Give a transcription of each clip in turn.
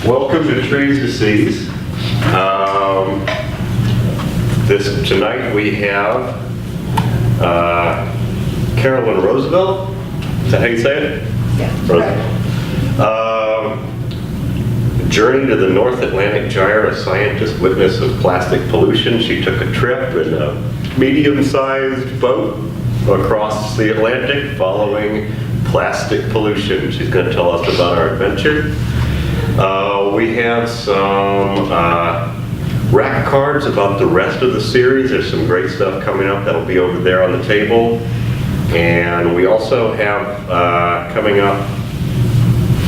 Welcome to Trees to Seas. Tonight we have Carolyn Rosevelt. Is that how you say it? Yeah. Rosevelt. Journey to the North Atlantic Gyre, a scientist witness of plastic pollution. She took a trip in a medium-sized boat across the Atlantic following plastic pollution. She's going to tell us about our adventure. We have some rack cards about the rest of the series. There's some great stuff coming up that'll be over there on the table. And we also have coming up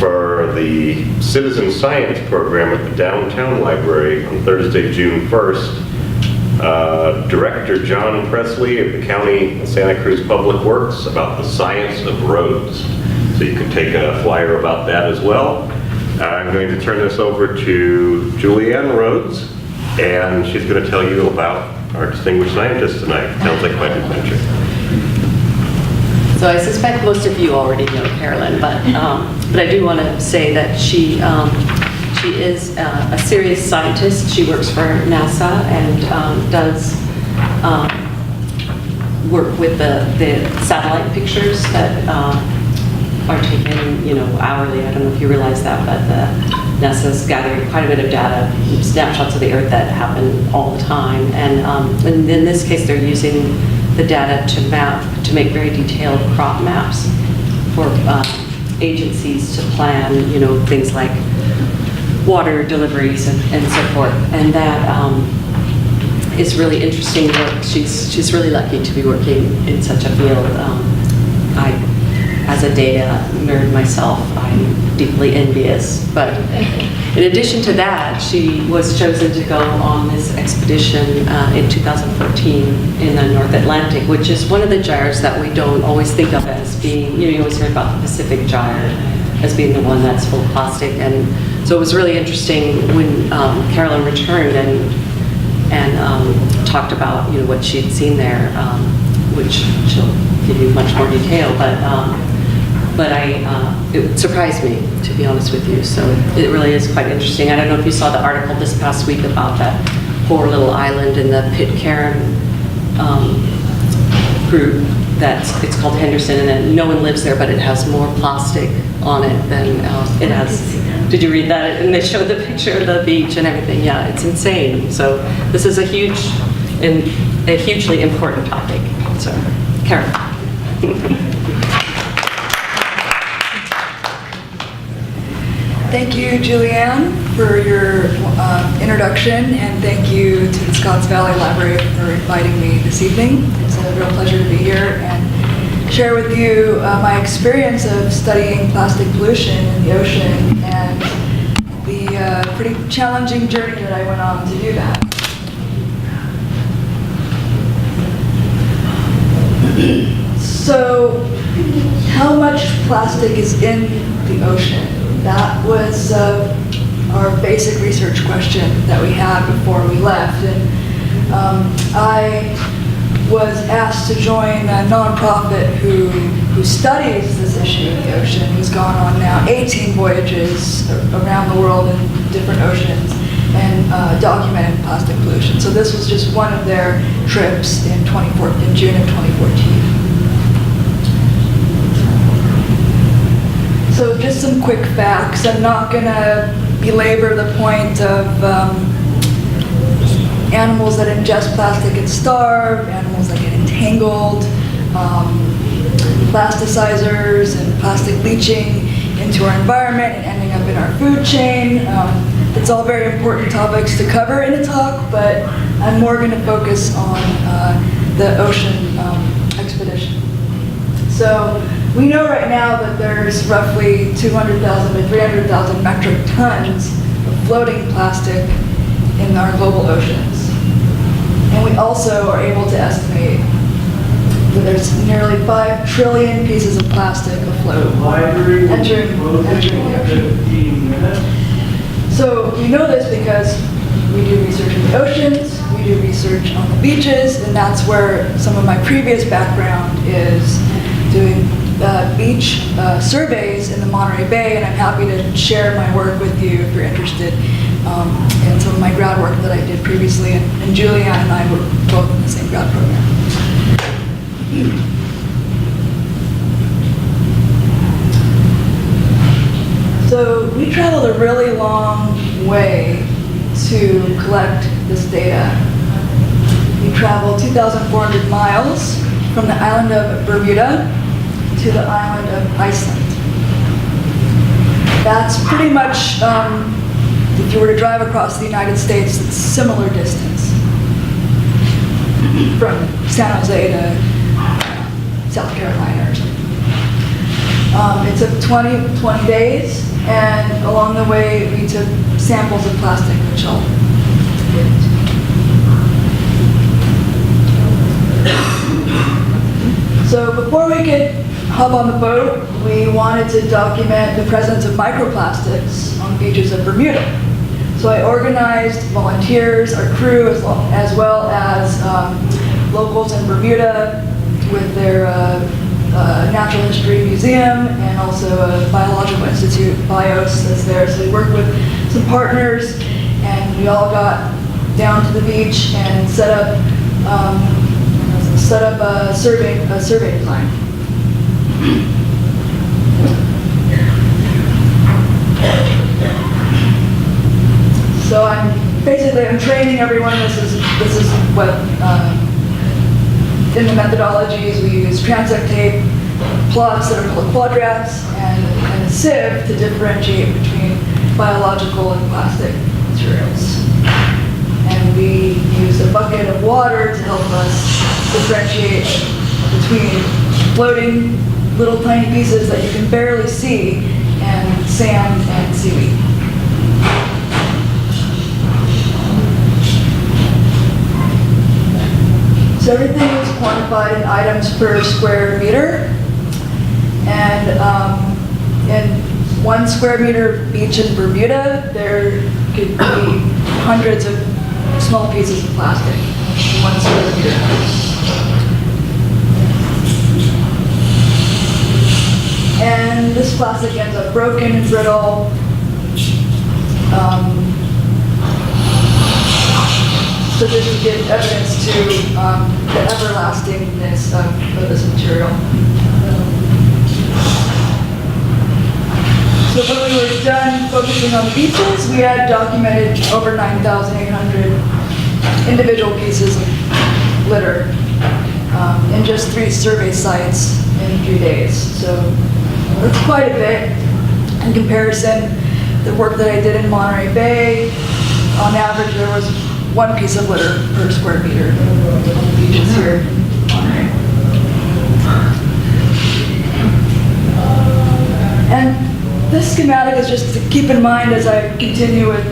for the Citizen Science program at the Downtown Library on Thursday, June 1st. Director John Presley of the County of Santa Cruz Public Works about the science of roads. So you can take a flyer about that as well. I'm going to turn this over to Julianne Rhodes, and she's going to tell you about our distinguished scientist tonight. Sounds like quite an adventure. So I suspect most of you already know Carolyn, but I do want to say that she is a serious scientist. She works for NASA and does work with the satellite pictures that are taken, hourly. I don't know if you realize that, but NASA's gathering quite a bit of data, snapshots of the Earth that happen all the time. And in this case, they're using the data to make very detailed crop maps for agencies to plan, things like water deliveries and so forth. And that is really interesting work. She's really lucky to be working in such a field. As a data nerd myself, I'm deeply envious. But in addition to that, she was chosen to go on this expedition in 2014 in the North Atlantic, which is one of the gyres that we don't always think of as being, you always hear about the Pacific Gyre as being the one that's full of plastic. And so it was really interesting when Carolyn returned and talked about what she'd seen there, which she'll give you much more detail. But it surprised me, to be honest with you. So it really is quite interesting. I don't know if you saw the article this past week about that poor little island in the Pitcairn group. It's called Henderson, and then no one lives there, but it has more plastic on it than it has. Did you read that? And they showed the picture of the beach and everything. Yeah, it's insane. So this is a hugely important topic. So, Carolyn. Thank you, Julianne, for your introduction, and thank you to the Scotts Valley Library for inviting me this evening. It's a real pleasure to be here and share with you my experience of studying plastic pollution in the ocean and the pretty challenging journey that I went on to do that. So, how much plastic is in the ocean? That was our basic research question that we had before we left. And I was asked to join a nonprofit who studies this issue in the ocean, who's gone on now 18 voyages around the world in different oceans and documented plastic pollution. So this was just one of their trips in June of 2014. So just some quick facts. I'm not going to belabor the point of animals that ingest plastic and starve, animals that get entangled, plasticizers and plastic leaching into our environment and ending up in our food chain. It's all very important topics to cover in a talk, but I'm more going to focus on the ocean expedition. So we know right now that there's roughly 200,000 to 300,000 metric tons of floating plastic in our global oceans. And we also are able to estimate that there's nearly 5 trillion pieces of plastic afloat entering the ocean. So we know this because we do research in the oceans, we do research on the beaches, and that's where some of my previous background is, doing beach surveys in the Monterey Bay, and I'm happy to share my work with you if you're interested in some of my grad work that I did previously. And Julianne and I were both in the same grad program. So we traveled a really long way to collect this data. We traveled 2,400 miles from the island of Bermuda to the island of Iceland. That's pretty much, if you were to drive across the United States, it's a similar distance from San Jose to South Carolina or something. It took 20 days, and along the way we took samples of plastic, which I'll get into. So before we could hop on the boat, we wanted to document the presence of microplastics on the beaches of Bermuda. So I organized volunteers, our crew, as well as locals in Bermuda with their Natural History Museum and also a Biological Institute, BIOS, that's there. So we worked with some partners, and we all got down to the beach and set up a survey design. So I'm training everyone. This is what in the methodologies we use transect tape, plots that are called quadrats, and a sieve to differentiate between biological and plastic materials. And we use a bucket of water to help us differentiate between floating little tiny pieces that you can barely see and sand and seaweed. So everything is quantified in items per square meter. And in 1 square meter beach in Bermuda, there could be hundreds of small pieces of plastic in 1 square meter. And this plastic ends up broken and brittle. So just to give evidence to the everlastingness of this material. So when we were done focusing on the beaches, we had documented over 9,800 individual pieces of litter in just 3 survey sites in 3 days. So that's quite a bit. In comparison, the work that I did in Monterey Bay, on average there was 1 piece of litter per square meter on the beaches here in Monterey. And this schematic is just to keep in mind as I continue with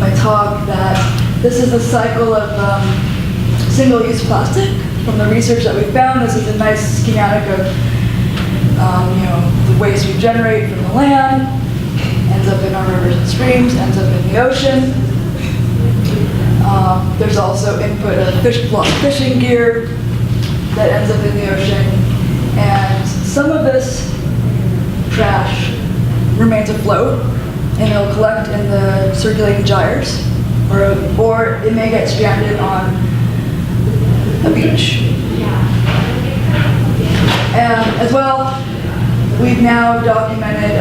my talk that this is a cycle of single-use plastic. From the research that we found, this is a nice schematic of the waste we generate from the land, ends up in our rivers and streams, ends up in the ocean. There's also input of fishing gear that ends up in the ocean. And some of this trash remains afloat, and it'll collect in the circulating gyres, or it may get stranded on a beach. And as well, we've now documented,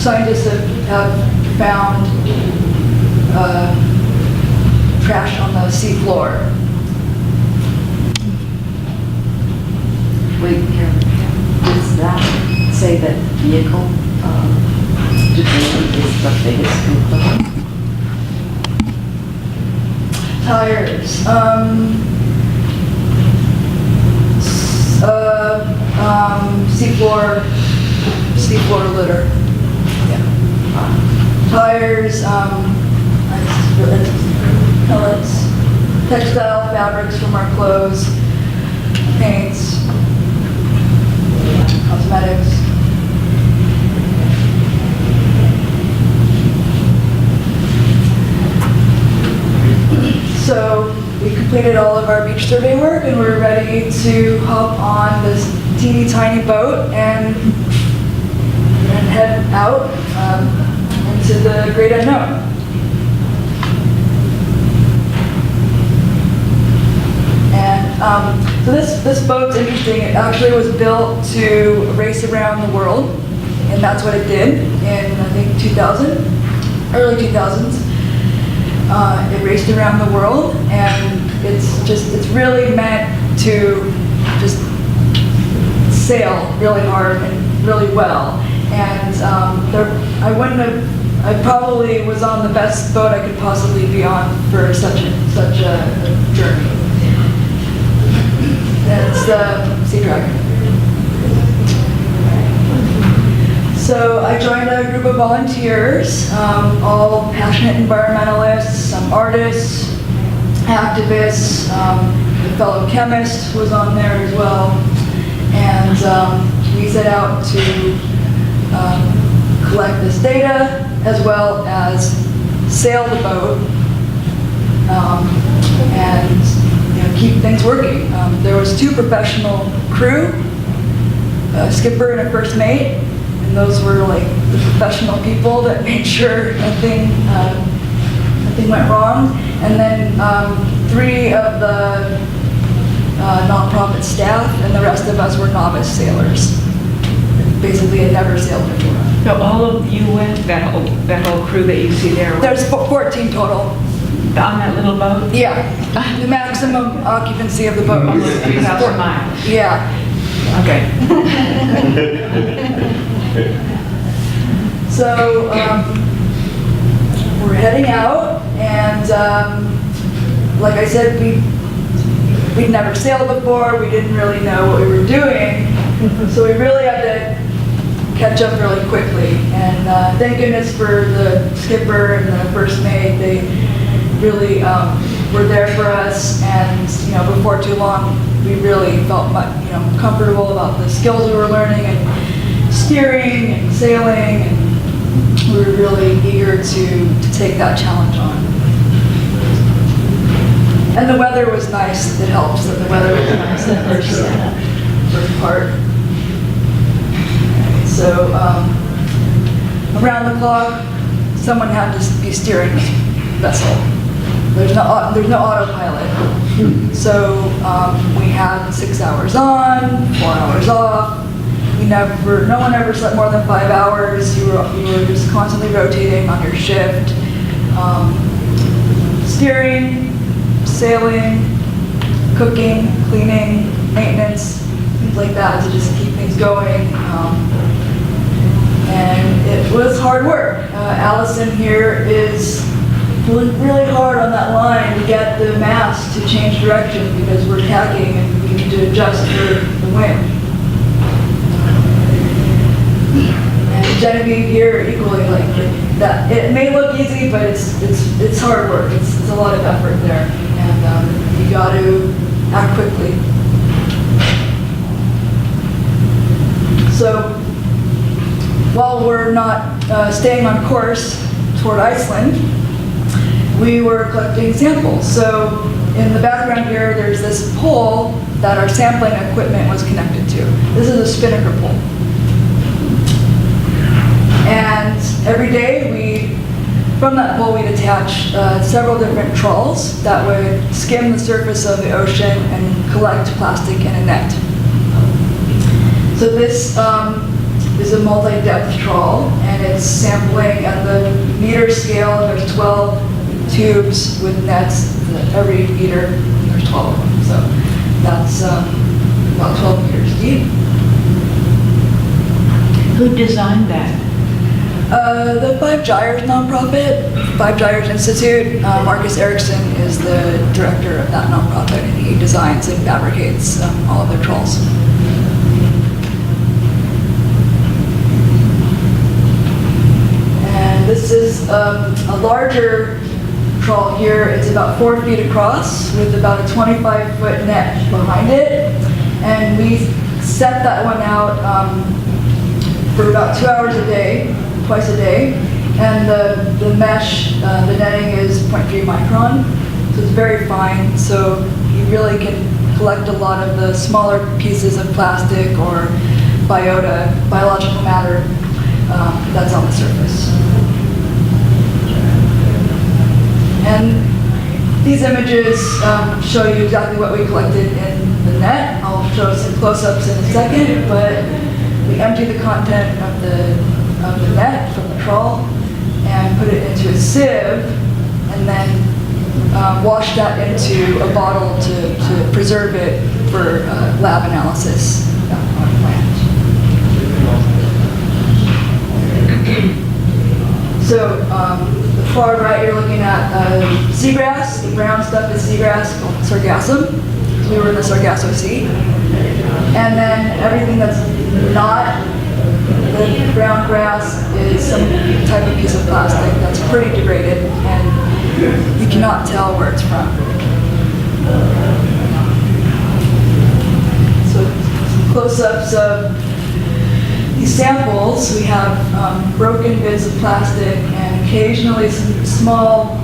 scientists have found trash on the sea floor. Wait, Carolyn, does that say that vehicle debris is the biggest component? Tires. Seafloor litter. Yeah. Tires, pellets, textile fabrics from our clothes, paints, cosmetics. So we completed all of our beach survey work, and we're ready to hop on this teeny tiny boat and head out into the great unknown. And so this boat's interesting. It actually was built to race around the world, and that's what it did in, I think, 2000, early 2000s. It raced around the world, and it's really meant to just sail really hard and really well. And I probably was on the best boat I could possibly be on for such a journey. It's the Sea Dragon. So I joined a group of volunteers, all passionate environmentalists, some artists, activists, a fellow chemist was on there as well. And we set out to collect this data as well as sail the boat and keep things working. There was 2 professional crew, a skipper and a first mate, and those were like the professional people that made sure nothing went wrong. And then 3 of the nonprofit staff, and the rest of us were novice sailors. Basically had never sailed before. So all of you went, that whole crew that you see there? There's 14 total. On that little boat? Yeah, the maximum occupancy of the boat. Almost 3,000 miles. Yeah. Okay. So we're heading out, and like I said, we'd never sailed before. We didn't really know what we were doing, so we really had to catch up really quickly. And thank goodness for the skipper and the first mate. They really were there for us, and before too long, we really felt comfortable about the skills we were learning and steering and sailing, and we were really eager to take that challenge on. And the weather was nice. It helps that the weather was nice the first part. So around the clock, someone had to be steering the vessel. There's no autopilot. So we had 6 hours on, 4 hours off. No one ever slept more than 5 hours. You were just constantly rotating on your shift. Steering, sailing, cooking, cleaning, maintenance, things like that to just keep things going. And it was hard work. Allison here is pulling really hard on that line to get the mast to change direction because we're tacking and we need to adjust for the wind. And Genevieve here equally like that. It may look easy, but it's hard work. It's a lot of effort there, and you got to act quickly. So while we're not staying on course toward Iceland, we were collecting samples. So in the background here, there's this pole that our sampling equipment was connected to. This is a spinnaker pole. And every day, from that pole, we'd attach several different trawls that would skim the surface of the ocean and collect plastic in a net. So this is a multi-depth trawl, and it's sampling at the meter scale. There's 12 tubes with nets. Every meter, there's 12 of them. So that's about 12 meters deep. Who designed that? The 5 Gyres nonprofit, 5 Gyres Institute. Marcus Erickson is the director of that nonprofit, and he designs and fabricates all of their trawls. And this is a larger trawl here. It's about 4 feet across with about a 25-foot net behind it. And we set that one out for about 2 hours a day, twice a day. And the mesh, the netting is 0.3 micron, so it's very fine. So you really can collect a lot of the smaller pieces of plastic or biological matter that's on the surface. And these images show you exactly what we collected in the net. I'll show some close-ups in a second, but we empty the content of the net from the trawl and put it into a sieve, and then wash that into a bottle to preserve it for lab analysis on plant. So the far right, you're looking at seagrass. The brown stuff is seagrass called sargassum. We were in the Sargasso Sea. And then everything that's not the brown grass is some type of piece of plastic that's pretty degraded, and you cannot tell where it's from. So some close-ups of these samples. We have broken bits of plastic and occasionally some small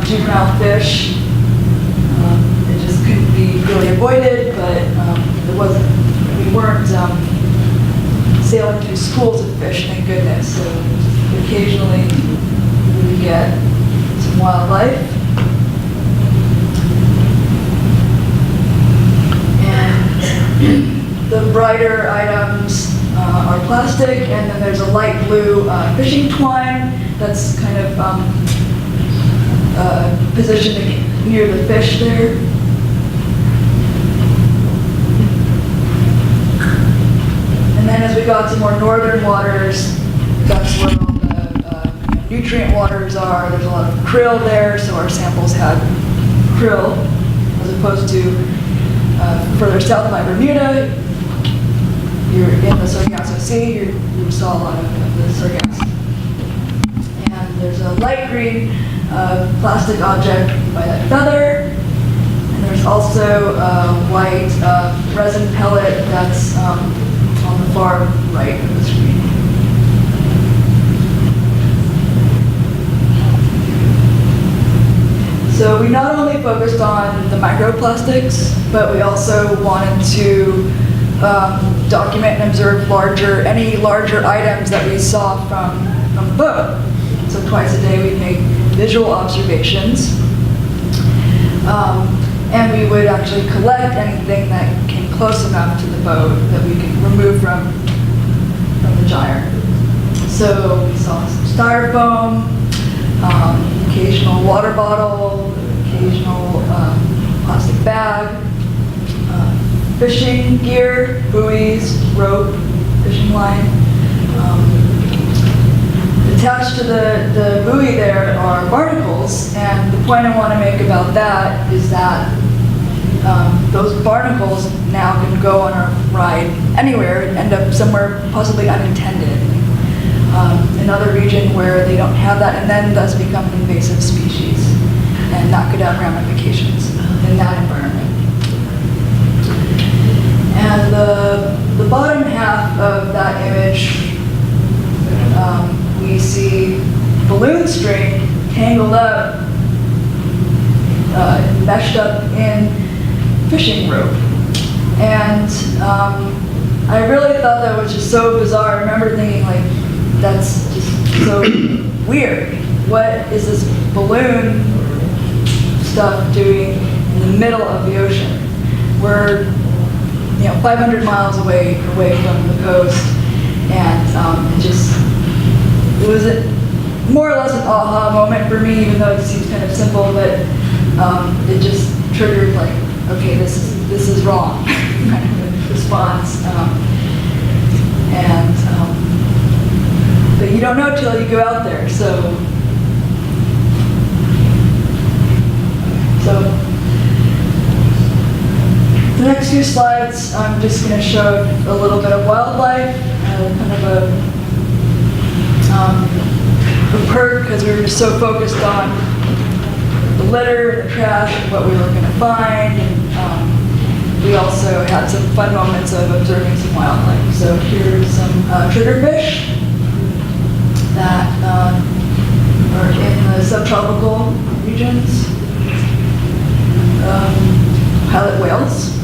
juvenile fish. It just couldn't be really avoided, but it wasn't. We weren't sailing through schools of fish, thank goodness. So occasionally we would get some wildlife. And the brighter items are plastic, and then there's a light blue fishing twine that's kind of positioned near the fish there. And then as we got to more northern waters, that's where all the nutrient waters are. There's a lot of krill there, so our samples had krill, as opposed to further south by Bermuda. You're in the Sargasso Sea, you saw a lot of the sargasso. And there's a light green plastic object by that feather. And there's also a white resin pellet that's on the far right of the screen. So we not only focused on the microplastics, but we also wanted to document and observe any larger items that we saw from the boat. So twice a day we'd make visual observations. And we would actually collect anything that came close enough to the boat that we could remove from the gyre. So we saw some styrofoam, occasional water bottle, occasional plastic bag, fishing gear, buoys, rope, fishing line. Attached to the buoy there are barnacles, and the point I want to make about that is that those barnacles now can go on a ride anywhere and end up somewhere possibly unintended. Another region where they don't have that and then does become an invasive species, and that could have ramifications in that environment. And the bottom half of that image, we see balloon string tangled up, meshed up in fishing rope. And I really thought that was just so bizarre. I remember thinking, like, that's just so weird. What is this balloon stuff doing in the middle of the ocean? We're 500 miles away from the coast, and it was more or less an aha moment for me, even though it seems kind of simple, but it just triggered, like, okay, this is wrong kind of response. But you don't know till you go out there, so the next few slides, I'm just going to show a little bit of wildlife, kind of a perk, because we were just so focused on the litter, the trash, and what we were going to find, and we also had some fun moments of observing some wildlife. So here's some triggerfish that are in the subtropical regions, pilot whales.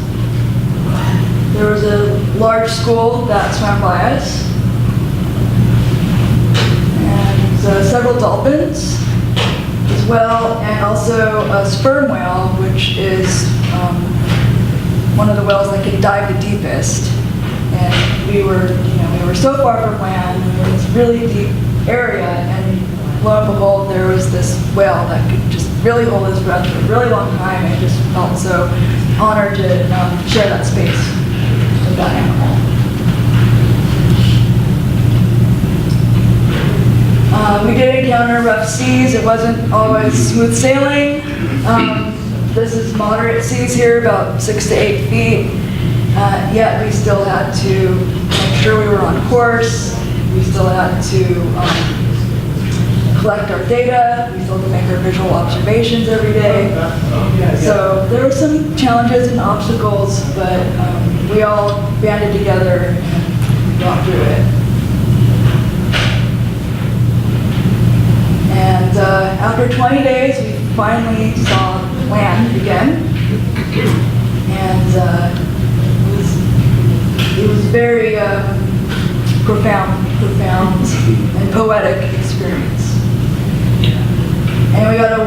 There was a large school that swam by us, and several dolphins as well, and also a sperm whale, which is one of the whales that can dive the deepest. And we were so far from land, we were in this really deep area, and lo and behold, there was this whale that could just really hold his breath for a really long time, and I just felt so honored to share that space with that animal. We did encounter rough seas. It wasn't always smooth sailing. This is moderate seas here, about 6 to 8 feet. Yet we still had to make sure we were on course. We still had to collect our data. We still had to make our visual observations every day. So there were some challenges and obstacles, but we all banded together and got through it. And after 20 days, we finally saw land again. And it was very profound and poetic experience. And we got a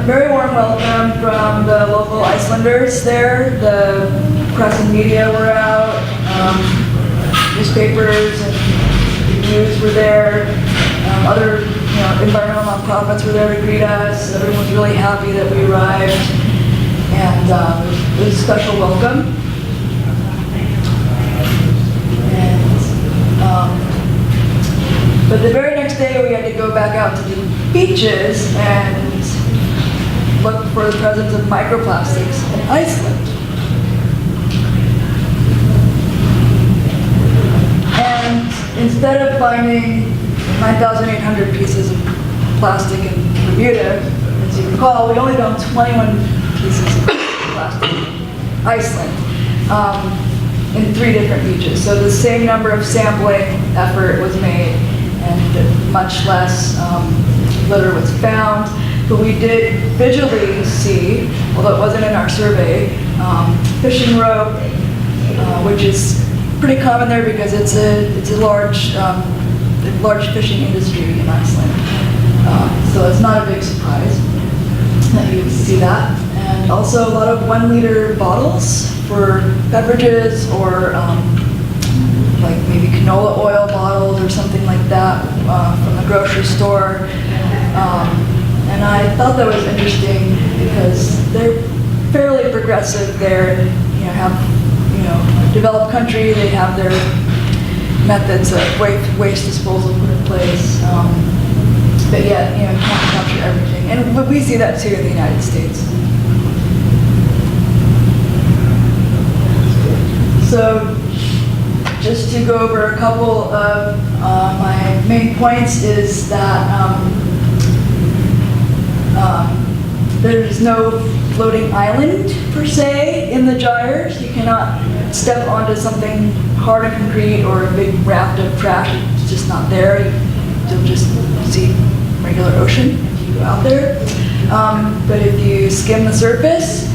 very warm welcome from the local Icelanders there. The press and media were out, newspapers and news were there. Other environmental nonprofits were there to greet us. Everyone was really happy that we arrived, and it was a special welcome. But the very next day, we had to go back out to the beaches and look for the presence of microplastics in Iceland. And instead of finding 9,800 pieces of plastic in Bermuda, as you recall, we only found 21 pieces of plastic in Iceland. In 3 different beaches. So the same number of sampling effort was made, and much less litter was found. But we did visually see, although it wasn't in our survey, fishing rope, which is pretty common there because it's a large fishing industry in Iceland. So it's not a big surprise that you would see that. And also a lot of 1 liter bottles for beverages, or like maybe canola oil bottles or something like that from the grocery store. And I thought that was interesting because they're fairly progressive there. Have developed country. They have their methods of waste disposal put in place. But yet, you can't capture everything. And we see that too in the United States. So just to go over a couple of my main points is that there's no floating island per se in the gyres. You cannot step onto something hard and concrete or a big raft of trash. It's just not there. You'll just see regular ocean if you go out there. But if you skim the surface,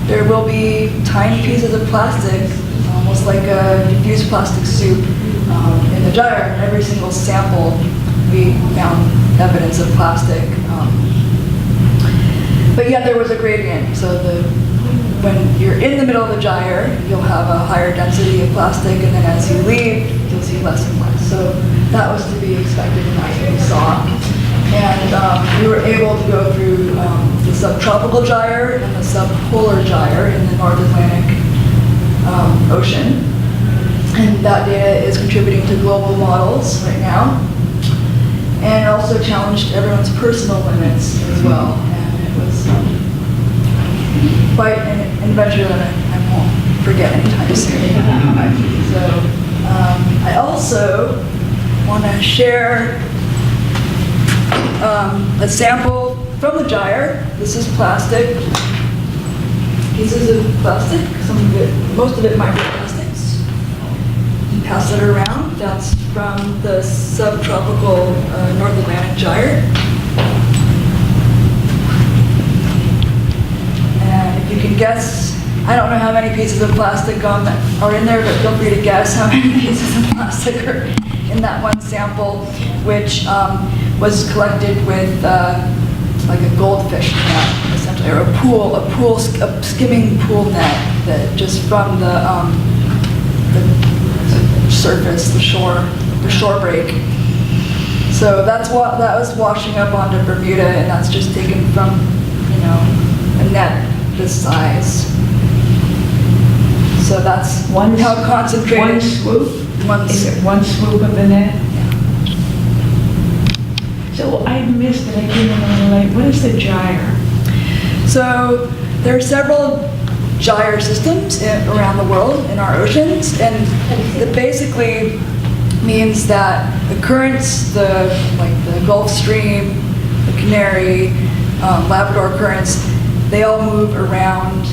there will be tiny pieces of plastic, almost like a diffused plastic soup in the gyre. In every single sample, we found evidence of plastic. But yet there was a gradient, so when you're in the middle of the gyre, you'll have a higher density of plastic, and then as you leave, you'll see less and less. So that was to be expected, and that's what we saw. And we were able to go through the subtropical gyre and the subpolar gyre in the North Atlantic Ocean. And that data is contributing to global models right now. And also challenged everyone's personal limits as well. And it was quite an adventure that I won't forget anytime soon. So I also want to share a sample from the gyre. This is plastic, pieces of plastic, most of it microplastics. Pass it around. That's from the subtropical North Atlantic Gyre. And if you can guess I don't know how many pieces of plastic are in there, but feel free to guess how many pieces of plastic are in that one sample, which was collected with like a goldfish net, essentially, or a skimming pool net that just from the surface, the shore break. So that was washing up onto Bermuda, and that's just taken from, a net this size. So that's how concentrated. One swoop? Is it one swoop of the net? Yeah. So I missed it, I came in a little late. What is the gyre? So there are several gyre systems around the world in our oceans, and it basically means that the currents, like the Gulf Stream, the Canary, Labrador currents, they all move around,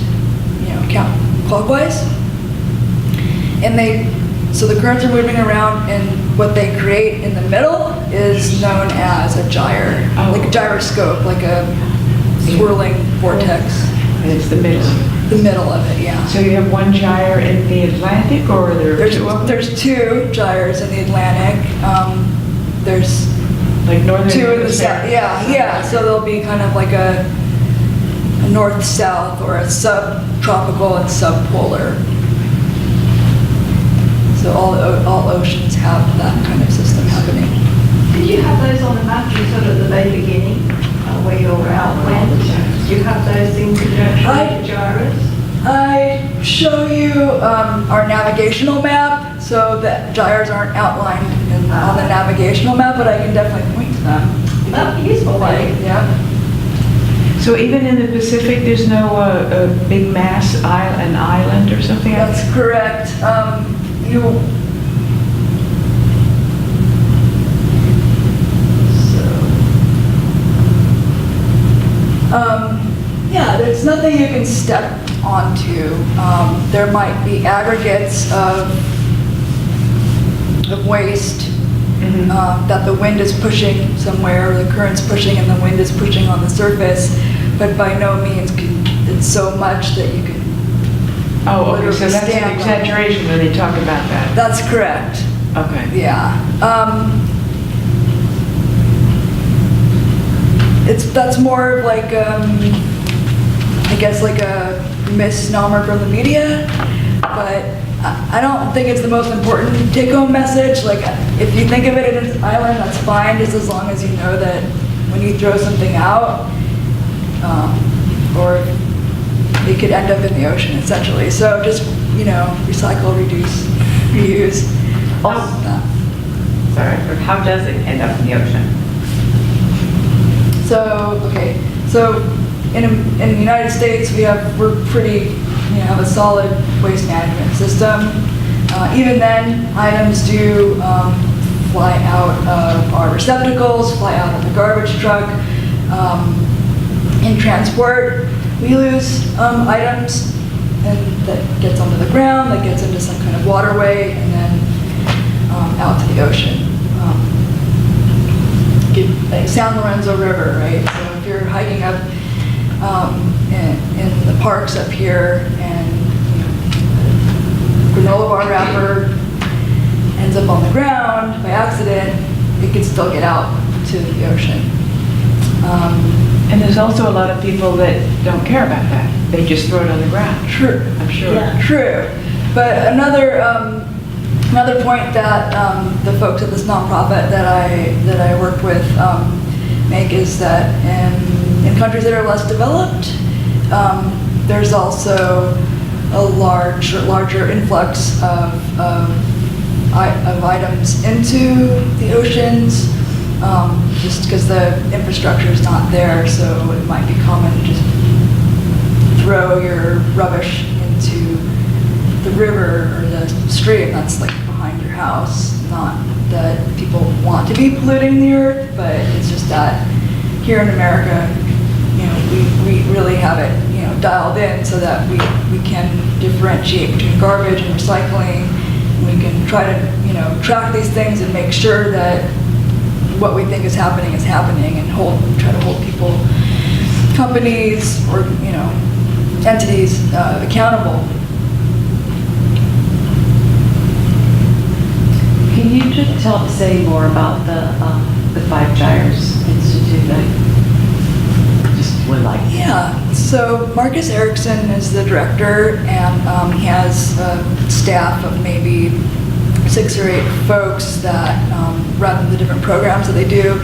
counterclockwise. And so the currents are moving around, and what they create in the middle is known as a gyre, like a gyroscope, like a swirling vortex. And it's the middle. The middle of it, yeah. So you have one gyre in the Atlantic, or are there two of them? There's two gyres in the Atlantic. There's Like northern two in the hemisphere? south. Yeah. So there'll be kind of like a north-south or a subtropical and subpolar. So all oceans have that kind of system happening. Did you have those on the map you said at the very beginning, where you're outlined? Do you have those in conjunction with the gyres? I show you our navigational map, so that gyres aren't outlined on the navigational map, but I can definitely point to them. That'd be useful, Like, yeah. So even in the Pacific, there's no a big mass an island or something? That's correct. Yeah, there's nothing you can step onto. There might be aggregates of waste that the wind is pushing somewhere, or the current's pushing and the wind is pushing on the surface, but by no means it's so much that you can. Oh, okay, so that's an exaggeration when they talk about that. That's correct. Okay. Yeah. That's more of like, I guess like a misnomer from the media, but I don't think it's the most important take-home message. Like, if you think of it as an island, that's fine, just as long as you know that when you throw something out, or it could end up in the ocean, essentially. So just, recycle, reduce, reuse. Sorry, but how does it end up in the ocean? So in the United States, we're pretty, have a solid waste management system. Even then, items do fly out of our receptacles, fly out of the garbage truck. In transport, we lose items, and that gets onto the ground, that gets into some kind of waterway, and then out to the ocean. Like San Lorenzo River, right? So if you're hiking up in the parks up here, and granola bar wrapper ends up on the ground by accident, it can still get out to the ocean. And there's also a lot of people that don't care about that. They just throw it on the ground. True. I'm sure. Yeah, true. But another point that the folks at this nonprofit that I work with make is that in countries that are less developed, there's also a larger influx of items into the oceans, just because the infrastructure is not there. So it might be common to just throw your rubbish into the river or the stream that's like behind your house. Not that people want to be polluting the earth, but it's just that here in America, we really have it, dialed in so that we can differentiate between garbage and recycling. We can try to, track these things and make sure that what we think is happening, and try to hold people, companies, or, entities accountable. Can you just say more about the Five Gyres Institute? I just would like. Yeah, so Marcus Erickson is the director, and he has a staff of maybe 6 or 8 folks that run the different programs that they do.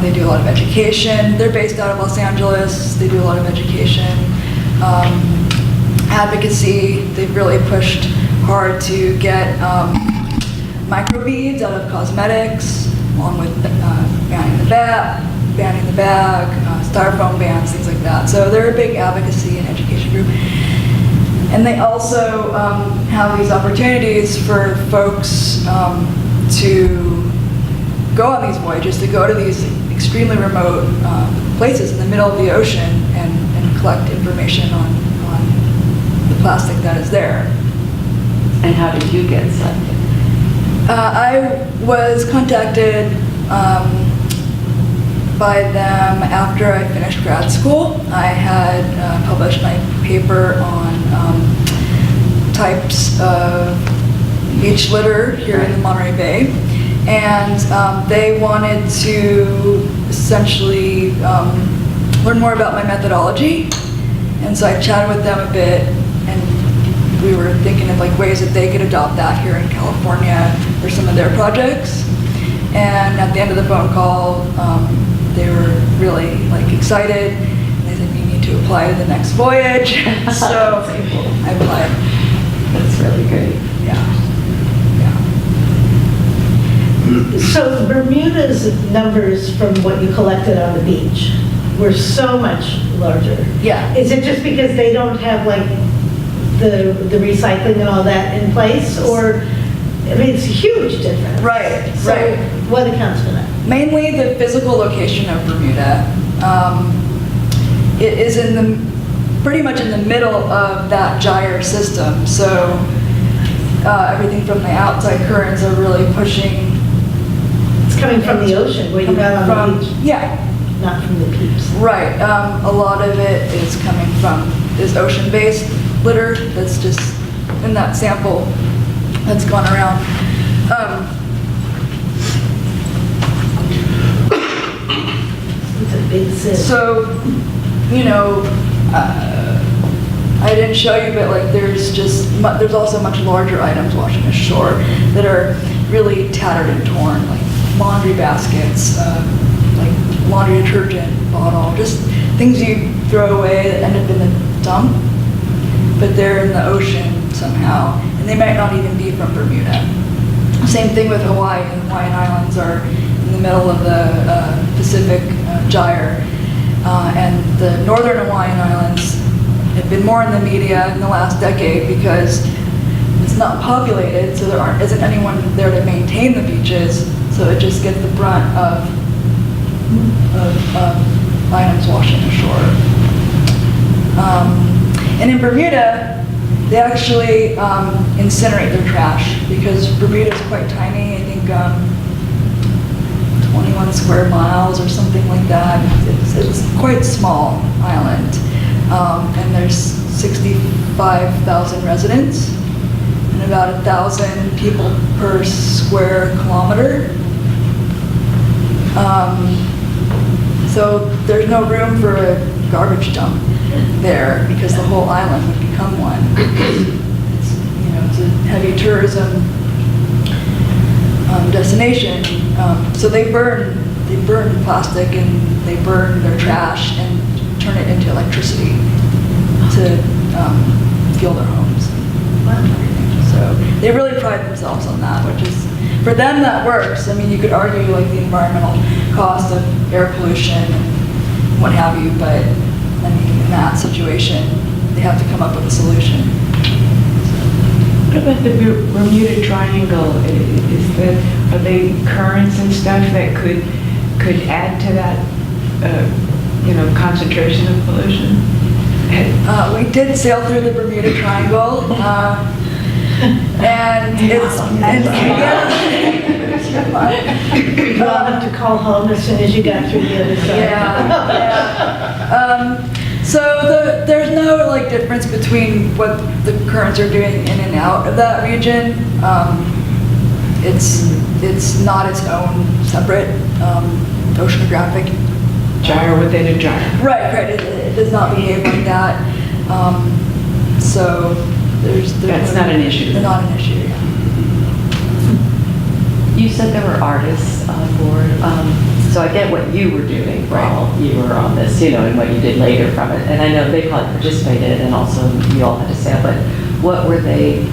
They do a lot of education. They're based out of Los Angeles. They do a lot of education. Advocacy, they've really pushed hard to get microbeads out of cosmetics, along with banning the bag, styrofoam bans, things like that. So they're a big advocacy and education group. And they also have these opportunities for folks to go on these voyages, to go to these extremely remote places in the middle of the ocean and collect information on the plastic that is there. And how did you get selected? I was contacted by them after I finished grad school. I had published my paper on types of beach litter here in the Monterey Bay, and they wanted to essentially learn more about my methodology. And so I chatted with them a bit, and we were thinking of like ways that they could adopt that here in California for some of their projects. And at the end of the phone call, they were really like excited. And they said, you need to apply to the next voyage. So I applied. That's really great. Yeah. So Bermuda's numbers from what you collected on the beach were so much larger. Yeah. Is it just because they don't have like the recycling and all that in place, or, I mean, it's a huge difference. Right, So right. what accounts for that? Mainly the physical location of Bermuda. It is pretty much in the middle of that gyre system. So everything from the outside currents are really pushing. It's coming from the ocean where you got on the beach, Yeah, not from the peeps. right. A lot of it is coming from this ocean-based litter that's just in that sample that's gone around. It's a big sin. So, you know, I didn't show you, but like there's also much larger items washing ashore that are really tattered and torn, like laundry baskets, like laundry detergent bottle, just things you throw away that end up in the dump, but they're in the ocean somehow, and they might not even be from Bermuda. Same thing with Hawaii. The Hawaiian Islands are in the middle of the Pacific Gyre, and the northern Hawaiian Islands have been more in the media in the last decade because it's not populated, so there isn't anyone there to maintain the beaches, so it just gets the brunt of items washing ashore. And in Bermuda, they actually incinerate their trash because Bermuda is quite tiny. I think 21 square miles or something like that. It's quite small island, and there's 65,000 residents and about 1,000 people per square kilometer. So there's no room for a garbage dump there because the whole island would become one. It's a heavy tourism destination. So they burn plastic and they burn their trash and turn it into electricity to fuel their homes and everything. So they really pride themselves on that, which is, for them that works. I mean, you could argue like the environmental cost of air pollution and what have you, but I mean, in that situation, they have to come up with a solution. What about the Bermuda Triangle? Are they currents and stuff that could add to that, concentration of pollution? We did sail through the Bermuda Triangle, and it's You all have to call home as soon as you got through the other side. yeah. So there's no like difference between what the currents are doing in and out of that region. It's not its own separate oceanographic Gyre within a gyre. Right. It does not behave like that. So there's That's not an issue. They're not an issue. Yeah. You said there were artists on board, so I get what you were doing while you were on this, and what you did later from it. And I know they probably participated, and also you all had to say, but what were they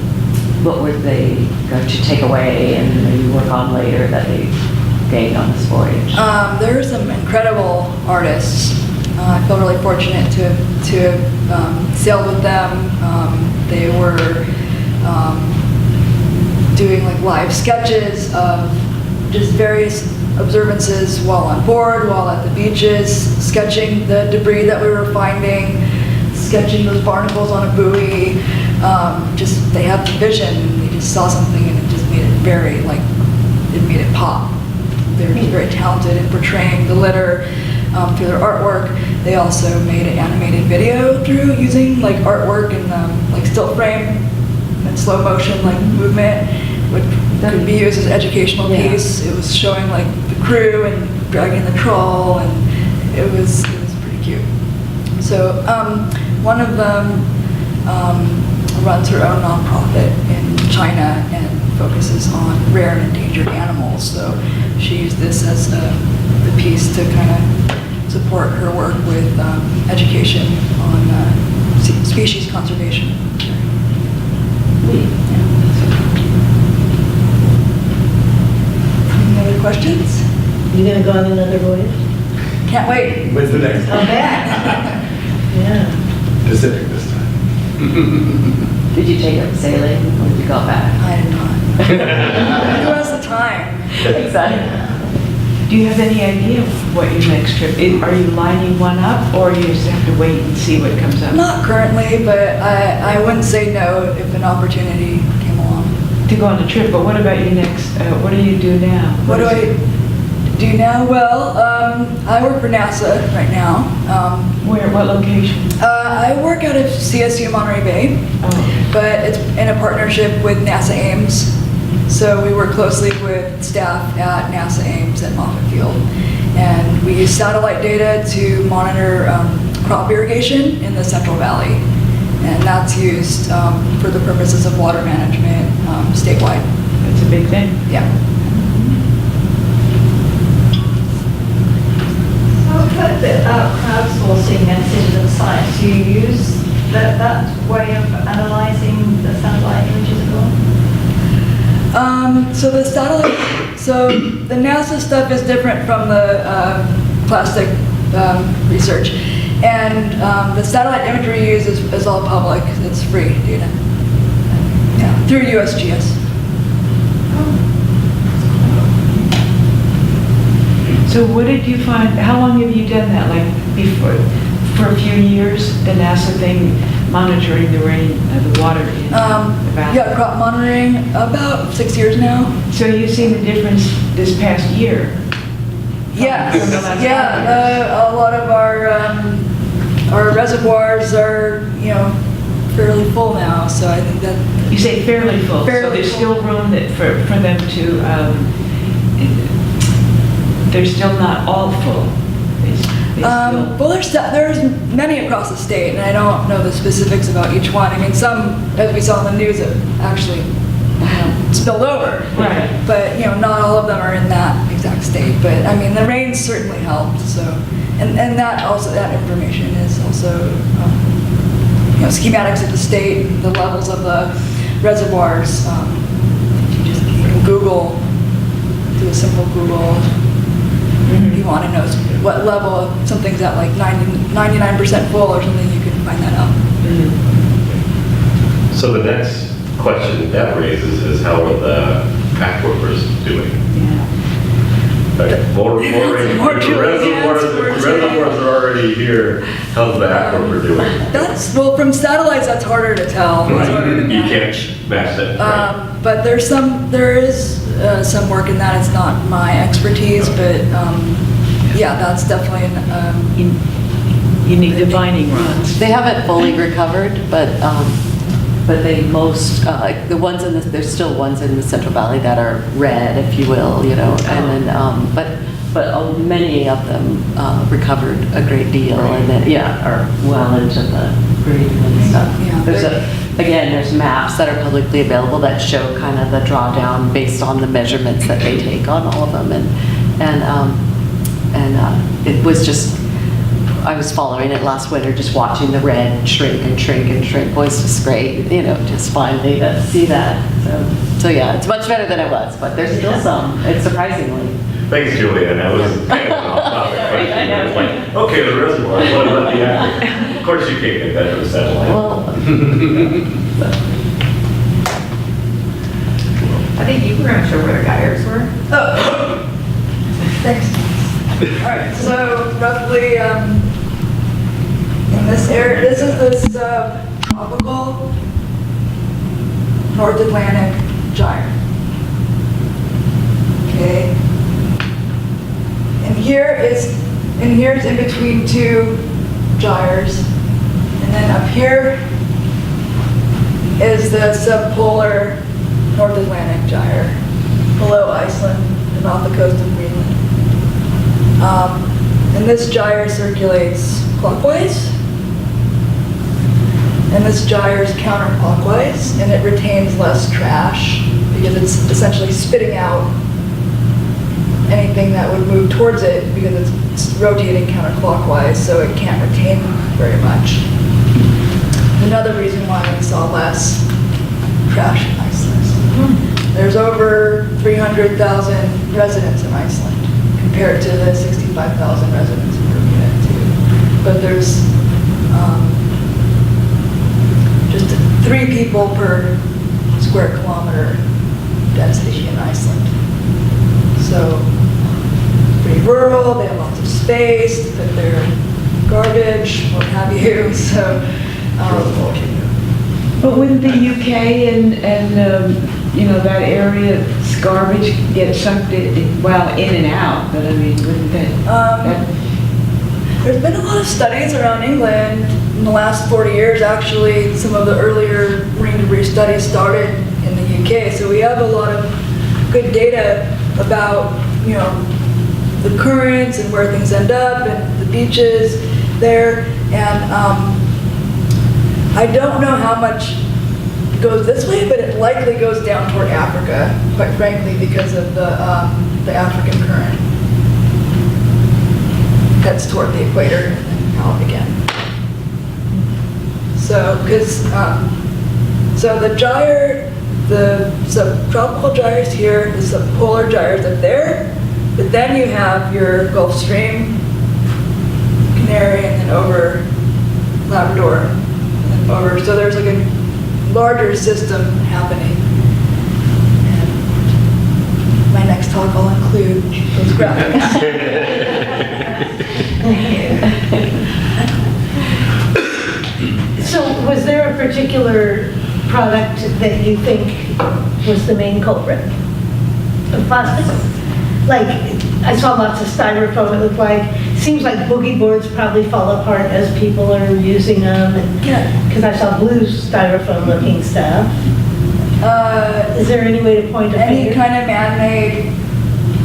going to take away and maybe work on later that they gained on this voyage? There were some incredible artists. I feel really fortunate to have sailed with them. They were doing like live sketches of just various observances while on board, while at the beaches, sketching the debris that we were finding, sketching those barnacles on a buoy. They had the vision. They just saw something and it just made it it made it pop. They're just very talented in portraying the litter through their artwork. They also made an animated video using like artwork and like still frame and slow motion like movement, which could be used as an educational piece. It was showing like the crew and dragging the trawl, and it was pretty cute. So one of them runs her own nonprofit in China and focuses on rare and endangered animals. So she used this as the piece to kind of support her work with education on species conservation. Any other questions? You gonna go on another voyage? Can't wait. When's the next Come one? back. Yeah. Pacific this time. Did you take up sailing or did you go back? I did not. Who has the time? Exactly. Do you have any idea of what your next trip is? Are you lining one up, or you just have to wait and see what comes up? Not currently, but I wouldn't say no if an opportunity came along. To go on a trip, but what about your next, what do you do now? What do I do now? Well, I work for NASA right now. What location? I work out of CSU Monterey Bay, Oh, but it's in a partnership with NASA Ames. So we work closely with staff at NASA Ames at Moffett Field. And we use satellite data to monitor crop irrigation in the Central Valley. And that's used for the purposes of water management statewide. that's a big thing. Yeah. So I've heard a bit about crowdsourcing and citizen science. Do you use that way of analysing the satellite images at all? So the NASA stuff is different from the plastic research. And the satellite imagery we use is all public. It's free data. Yeah, through USGS. So what did you find, how long have you done that? Like before, for a few years, the NASA thing, monitoring the rain, the water in the valley? Yeah, crop monitoring, about 6 years now. So you've seen the difference this past year? Yes, From the last yeah, a lot of our reservoirs are, fairly full now, so I think that. You say fairly full, so Fairly there's full. still room for them to, they're still not all full. They still- Well, there's many across the state, and I don't know the specifics about each one. I mean, some, as we saw in the news, have actually spilled over. Right. But, not all of them are in that exact state. But, I mean, the rain certainly helped, so. And that information is also, schematics of the state, the levels of the reservoirs. You can Google, do a simple Google. If you want to know what level something's at, like 99% full or something, you can find that out. So the next question that raises is how are the aquifers doing? Yeah. More rain. More The Julianne's reservoirs are already here. How's the aquifer doing? From satellites, that's harder to tell. It's harder to You match. can't match that. right? But there is some work in that. It's not my expertise, but yeah, that's definitely You need the binding rods. They haven't fully recovered, but they most, like the ones in the, there's still ones in the Central Valley that are red, if you will, you know, and then, but many of them recovered a great deal, and then, yeah, are well into the breeding and stuff. Yeah. There's maps that are publicly available that show kind of the drawdown based on the measurements that they take on all of them, and it was just, I was following it last winter, just watching the red shrink and shrink and shrink was just great, you know, just finally to see that. So yeah, it's much better than it was, but there's still some, it's surprisingly. Thanks, Julianne. That was kind of an off-topic question. I was like, okay, the reservoir, what about the aquatic? Of course you can't get that to the satellite. Well, I think you were going to show where the gyres were. Oh, thanks. All right, so roughly in this area, this is the subtropical North Atlantic Gyre. Okay. And here's in between two gyres, and then up here is the subpolar North Atlantic Gyre, below Iceland and off the coast of Greenland. And this gyre circulates clockwise, and this gyre is counterclockwise, and it retains less trash because it's essentially spitting out anything that would move towards it because it's rotating counterclockwise, so it can't retain very much. Another reason why we saw less trash in Iceland. There's over 300,000 residents in Iceland compared to the 65,000 residents in Bermuda too. But there's just 3 people per square kilometer density in Iceland. So pretty rural, they have lots of space to put their garbage, what have you. So, But wouldn't the UK and you know, that area's garbage get sucked in and out, but I mean, wouldn't that? There's been a lot of studies around England in the last 40 years. Actually, some of the earlier marine debris studies started in the UK. So we have a lot of good data about, you know, the currents and where things end up and the beaches there. And I don't know how much goes this way, but it likely goes down toward Africa, quite frankly, because of the African current. Heads toward the equator and then out again. So, so the gyre, the subtropical gyres here, the subpolar gyres up there, but then you have your Gulf Stream, Canary, and then over Labrador, and then over. So there's like a larger system happening. And my next talk I'll include those graphics. So was there a particular product that you think was the main culprit of plastics? Like, I saw lots of styrofoam, it looked like. Seems like boogie boards probably fall apart as people are using them. Because I saw blue styrofoam looking stuff. Is there any way to point a Any finger? kind of man-made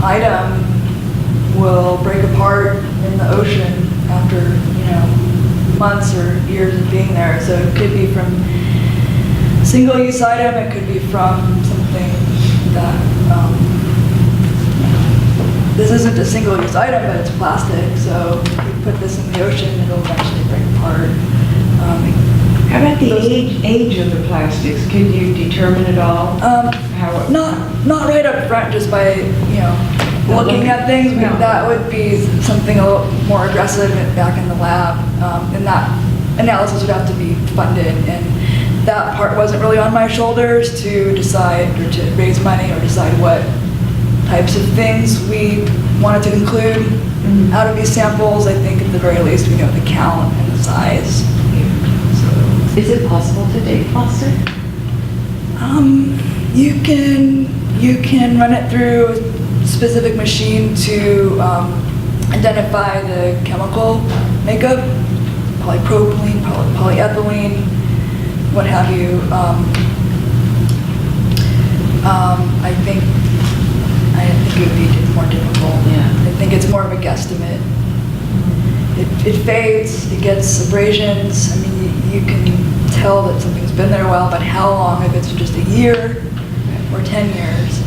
item will break apart in the ocean after, you know, months or years of being there. So it could be from single-use item, it could be from something that, this isn't a single-use item, but it's plastic, so if you put this in the ocean, it'll eventually break apart. How about the age of the plastics? Could you determine at all? Not right up front, just by, you know, looking at things. No. That would be something a little more aggressive back in the lab, and that analysis would have to be funded. And that part wasn't really on my shoulders to decide or to raise money or decide what types of things we wanted to include out of these samples. I think at the very least we know the count and the size. So, is it possible to date plastic? you can run it through a specific machine to identify the chemical makeup polypropylene, polyethylene, what have you. I think it would be more difficult. Yeah. I think it's more of a guesstimate. It fades, it gets abrasions. I mean, you can tell that something's been there a while, but how long? If it's just a year or 10 years.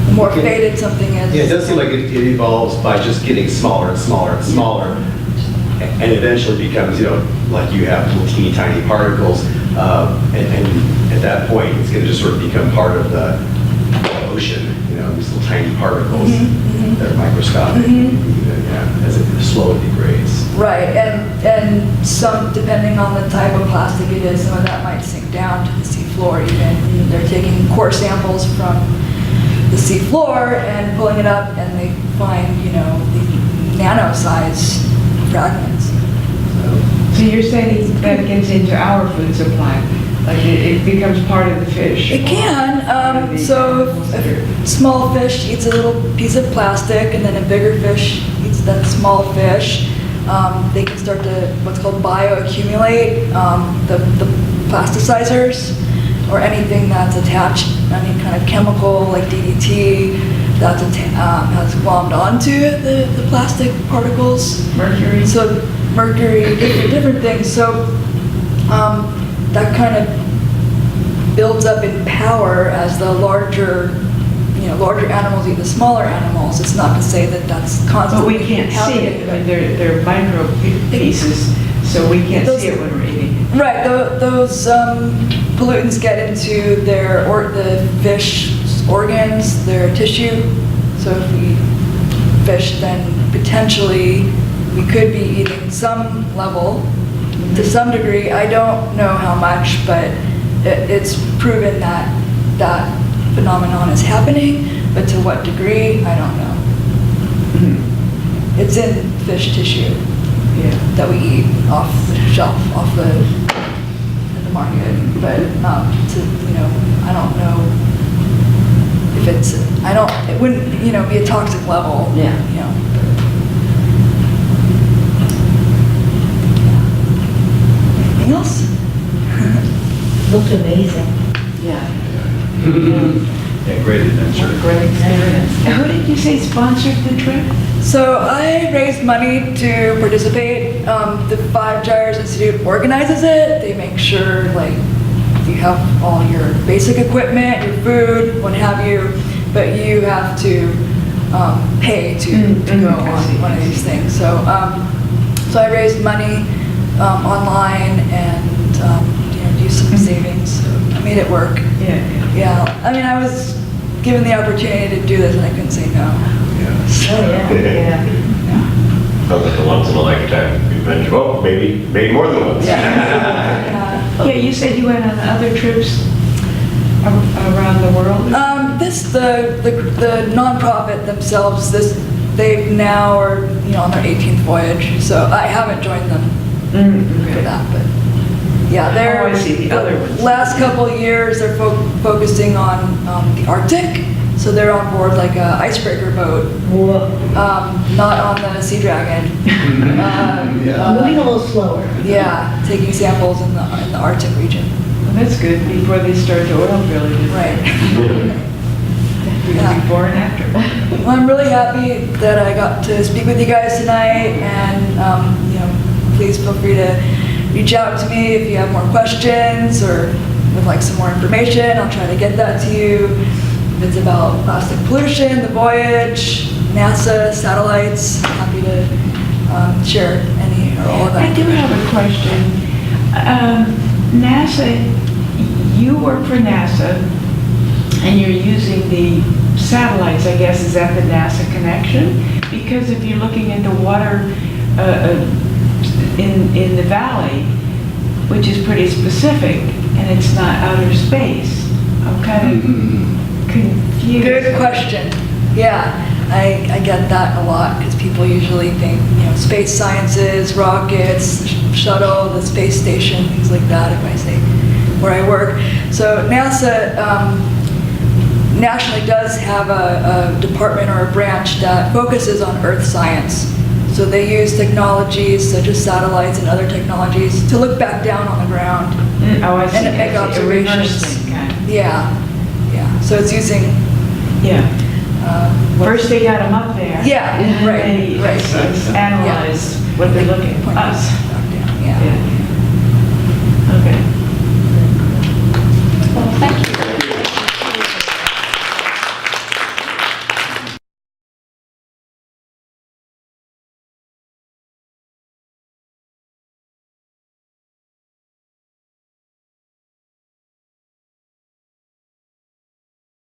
The more faded something is. Yeah, it does seem like it evolves by just getting smaller and smaller and smaller, and eventually becomes, you know, like you have little teeny tiny particles, and at that point, it's going to just sort of become part of the ocean, you know, these little tiny particles that are microscopic, as it slowly degrades. Right, and some, depending on the type of plastic it is, some of that might sink down to the seafloor even. They're taking core samples from the seafloor and pulling it up, and they find, you know, the nano-sized fragments. So you're saying that gets into our food supply? Like it becomes part of the fish? It can. So if a small fish eats a little piece of plastic, and then a bigger fish eats that small fish, they can start to what's called bioaccumulate, the plasticizers, or anything that's attached, any kind of chemical like DDT that's has glommed onto the plastic particles. Mercury? So mercury, different things. So that kind of builds up in power as the larger animals eat the smaller animals. It's not to say that that's But constantly we can't see happening. it. I mean, they're micro pieces, so we can't see it when we're eating. Right, those pollutants get into the fish's organs, their tissue. So if we eat fish, then potentially we could be eating some level, to some degree. I don't know how much, but it's proven that that phenomenon is happening, but to what degree, I don't know. It's in fish tissue that we eat off the shelf, at the market, but I don't know if it wouldn't, be a toxic level. Yeah. Anything else? Looked amazing. Yeah. Yeah, great adventure. Great experience. Who did you say sponsored the trip? So I raised money to participate. The 5 Gyres Institute organizes it. They make sure you have all your basic equipment, your food, what have you, but you have to pay to go on one of these things. So I raised money online and used some savings. So I made it work. Yeah. I mean, I was given the opportunity to do this, and I couldn't say no. Oh, yeah. Sounds like a once in a lifetime adventure. Well, maybe more than once. Yeah. Yeah, you said you went on other trips around the world? The nonprofit themselves, they now are on their 18th voyage, so I haven't joined them for that, but yeah, they're I see the other ones. last couple of years they're focusing on the Arctic, so they're on board like a icebreaker boat, not on the Sea Dragon. Moving a little slower. Yeah, taking samples in the Arctic region. Well, that's good, before they start to oil drilling. Right. Yeah. Before and after. Well, I'm really happy that I got to speak with you guys tonight, and please feel free to reach out to me if you have more questions or would like some more information. I'll try to get that to you. If it's about plastic pollution, the voyage, NASA, satellites, happy to share any or all of that. I do have a question. NASA, you work for NASA, and you're using the satellites, I guess. Is that the NASA connection? Because if you're looking into water in the valley, which is pretty specific, and it's not outer space, I'm kind of confused. Good question. Yeah, I get that a lot because people usually think, space sciences, rockets, shuttle, the space station, things like that, if I say where I work. So NASA nationally does have a department or a branch that focuses on earth science. So they use technologies such as satellites and other technologies to look back down on the ground. Oh, I see. And it make I see. A reverse observations. thing, kind of. Yeah. So it's using, Yeah. First they got them up there. Yeah, and then right, they right. analyze what they're looking at. Point Us. back down, Yeah.